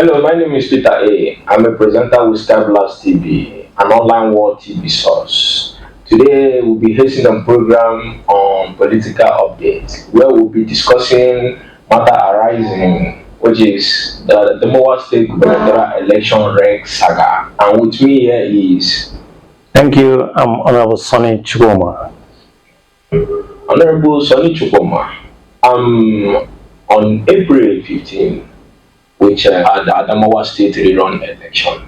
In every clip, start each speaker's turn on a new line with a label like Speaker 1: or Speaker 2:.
Speaker 1: Hello, my name is Peter A. I'm a presenter with Skyblass TV, an online world TV source. Today, we'll be hosting a program on political updates where we'll be discussing matter arising, which is the Adamawa State Gubernatorial election reg saga. And with me here is
Speaker 2: Thank you. I'm Honorable Sonny Chugoma.
Speaker 1: Honorable Sonny Chukoma. On April 15, which had the Adamawa State rerun election,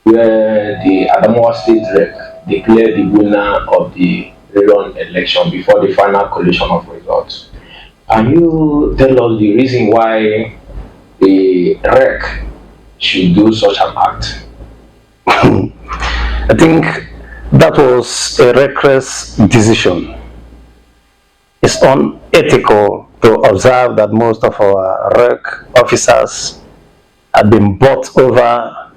Speaker 1: where the Adamawa State Rec declared the winner of the rerun election before the final collation of results. Can you tell us the reason why the Rec should do such an act?
Speaker 2: I think that was a reckless decision. It's unethical to observe that most of our REC officers had been bought over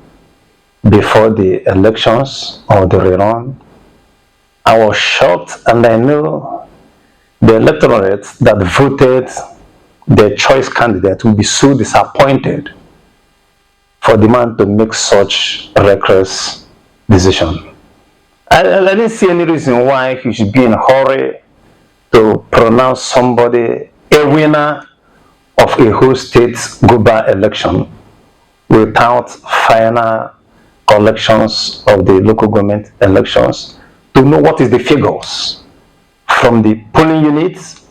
Speaker 2: before the elections or the rerun. I was shocked, and I know the electorate that voted their choice candidate will be so disappointed for the man to make such reckless decision. I didn't see any reason why he should be in a hurry to pronounce somebody a winner of a whole state guber election without final collections of the local government elections to know what is the figures from the polling units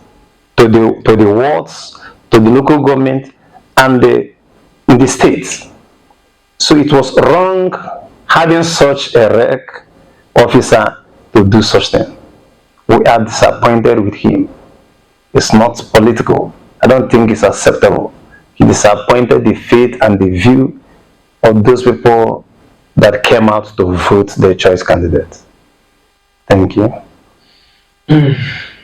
Speaker 2: to the wards to the local government and in the states. So it was wrong having such a rec officer to do such thing. We are disappointed with him. It's not political. I don't think it's acceptable. He disappointed the faith and the view of those people that came out to vote their choice candidate. Thank you.
Speaker 1: The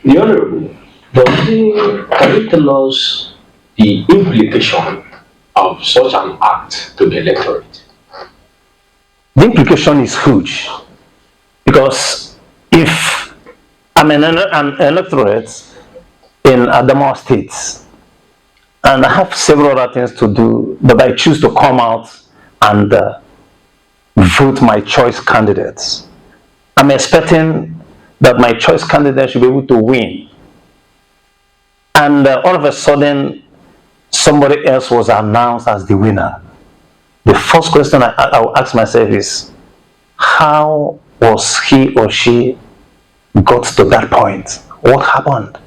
Speaker 1: Honorable, can you tell us the implication of such an act to the electorate?
Speaker 2: The implication is huge because if I'm an electorate in Adamawa State and I have several other things to do, but I choose to come out and vote my choice candidates, I'm expecting that my choice candidate should be able to win. And all of a sudden, somebody else was announced as the winner. The first question I will ask myself is, how was he or she got to that point? What happened?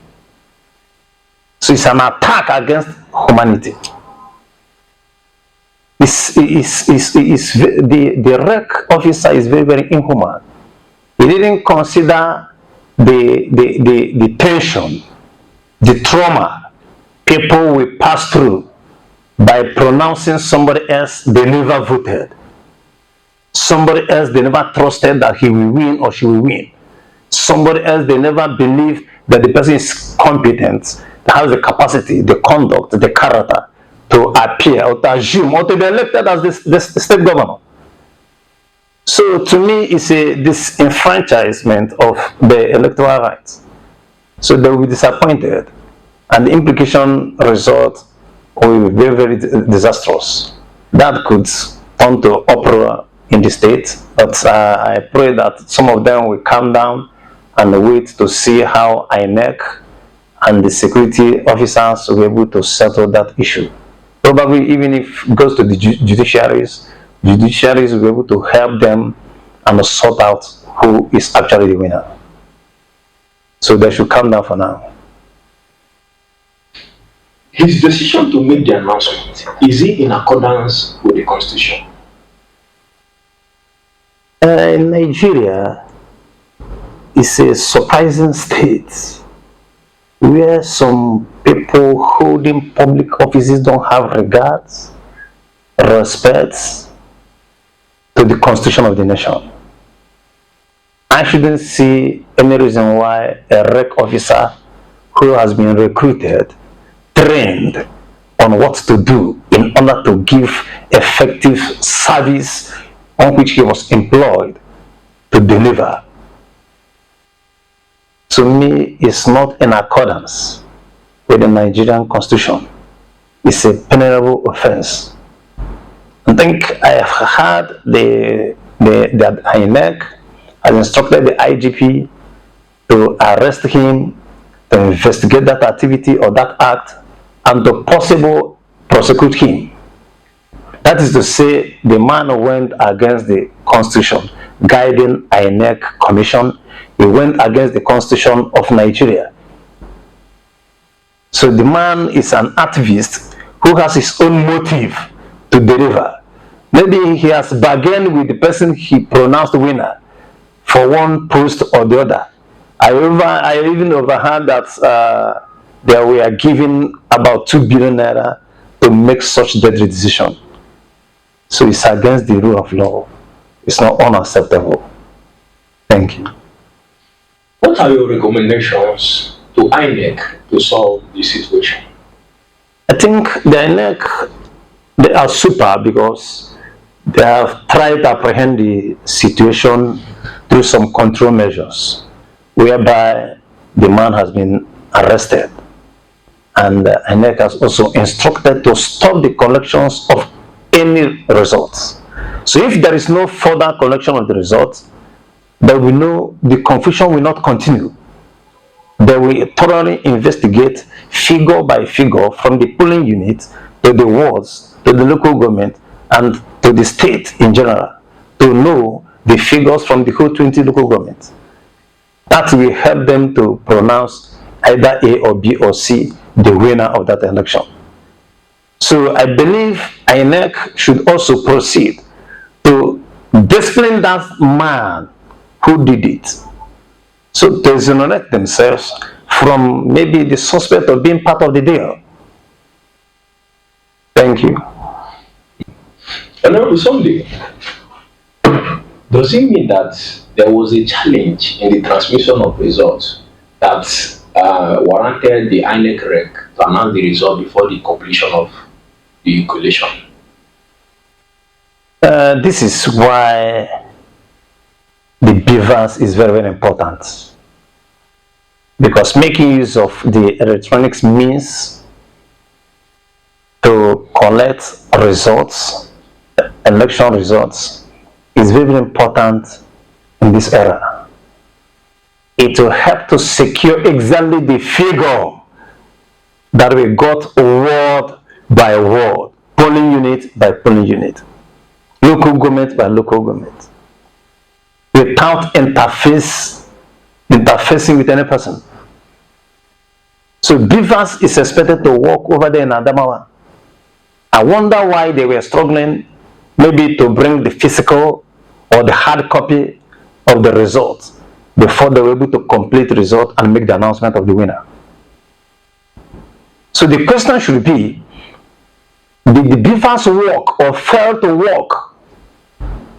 Speaker 2: So it's an attack against humanity. The rec officer is very, very inhuman. He didn't consider the tension, the trauma people will pass through by pronouncing somebody else they never voted, somebody else they never trusted that he will win or she will win, somebody else they never believed that the person is competent, that has the capacity, the conduct, the character to appear or to assume or to be elected as the state governor. So to me, it's a disenfranchisement of the electoral rights. So they will be disappointed, and the implication result will be very, very disastrous. That could turn to uproar in the state, but I pray that some of them will calm down and wait to see how INEC and the security officers will be able to settle that issue. Probably even if it goes to the judiciaries will be able to help them and sort out who is actually the winner. So they should calm down for now.
Speaker 1: His decision to make the announcement, is it in accordance with the Constitution?
Speaker 2: In Nigeria, it's a surprising state where some people holding public offices don't have regards, respect to the Constitution of the nation. I shouldn't see any reason why a rec officer who has been recruited, trained on what to do in order to give effective service on which he was employed to deliver, to me, is not in accordance with the Nigerian Constitution. It's a penalable offense. I think I have heard that INEC has instructed the IGP to arrest him, to investigate that activity or that act, and to possibly prosecute him. That is to say, the man went against the constitution guiding INEC commission. He went against the constitution of Nigeria. So the man is an activist who has his own motive to deliver. Maybe he has bargained with the person he pronounced winner for one post or the other. I even overheard that they were given about 2 billion naira to make such deadly decision. So it's against the rule of law. It's not unacceptable. Thank you.
Speaker 1: What are your recommendations to INEC to solve the situation?
Speaker 2: I think the INEC, they are super because they have tried to apprehend the situation through some control measures, whereby the man has been arrested. And INEC has also instructed to stop the collections of any results. So if there is no further collection of the results, then we know the confusion will not continue. They will thoroughly investigate figure by figure from the polling unit to the wards, to the local government, and to the state in general, to know the figures from the whole 20 local governments. That will help them to pronounce either A or B or C the winner of that election. So I believe INEC should also proceed to discipline that man who did it, so to exonerate themselves from maybe the suspect of being part of the deal. Thank you.
Speaker 1: Honorable Sunday, does it mean that there was a challenge in the transmission of results that warranted the INEC rec to announce the result before the completion of the collation?
Speaker 2: This is why the beavers is very, very important, because making use of the electronics means to collect results, election results, is very, very important in this era. It will help to secure exactly the figure that we got word by word, polling unit by polling unit, local government by local government, without interfacing with any person. So Beavers is expected to walk over there in Adamawa. I wonder why they were struggling maybe to bring the physical or the hard copy of the results before they were able to complete the result and make the announcement of the winner. So the question should be, did the Beavers work or fail to work?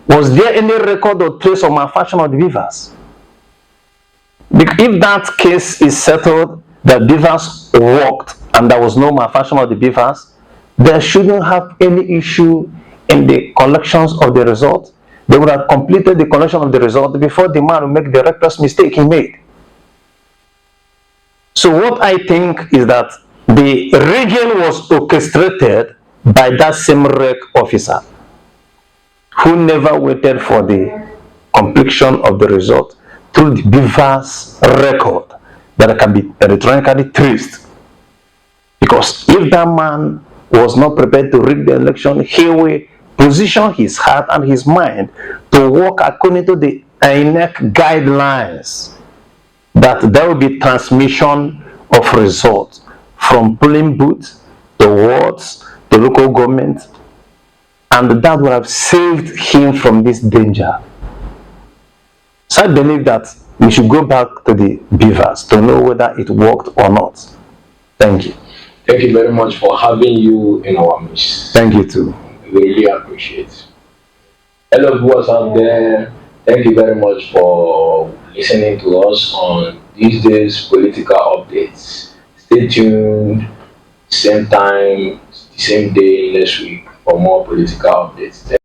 Speaker 2: Was there any record or trace of malfunction of the Beavers? If that case is settled, that Beavers worked and there was no malfunction of the Beavers, there shouldn't have any issue in the collections of the result. They would have completed the collection of the result before the man would make the reckless mistake he made. So what I think is that the rigging was orchestrated by that same rec officer who never waited for the completion of the result through the Beavers record that can be electronically traced. Because if that man was not prepared to rig the election, he will position his heart and his mind to work according to the INEC guidelines, that there will be transmission of results from polling booths to wards to local government, and that would have saved him from this danger. So I believe that we should go back to the Beavers to know whether it worked or not. Thank you.
Speaker 1: Thank you very much for having you in our midst.
Speaker 2: Thank you too.
Speaker 1: We really appreciate it. Hello viewers out there, thank you very much for listening to us on these days political updates. Stay tuned, same time, same day next week for more political updates. Thank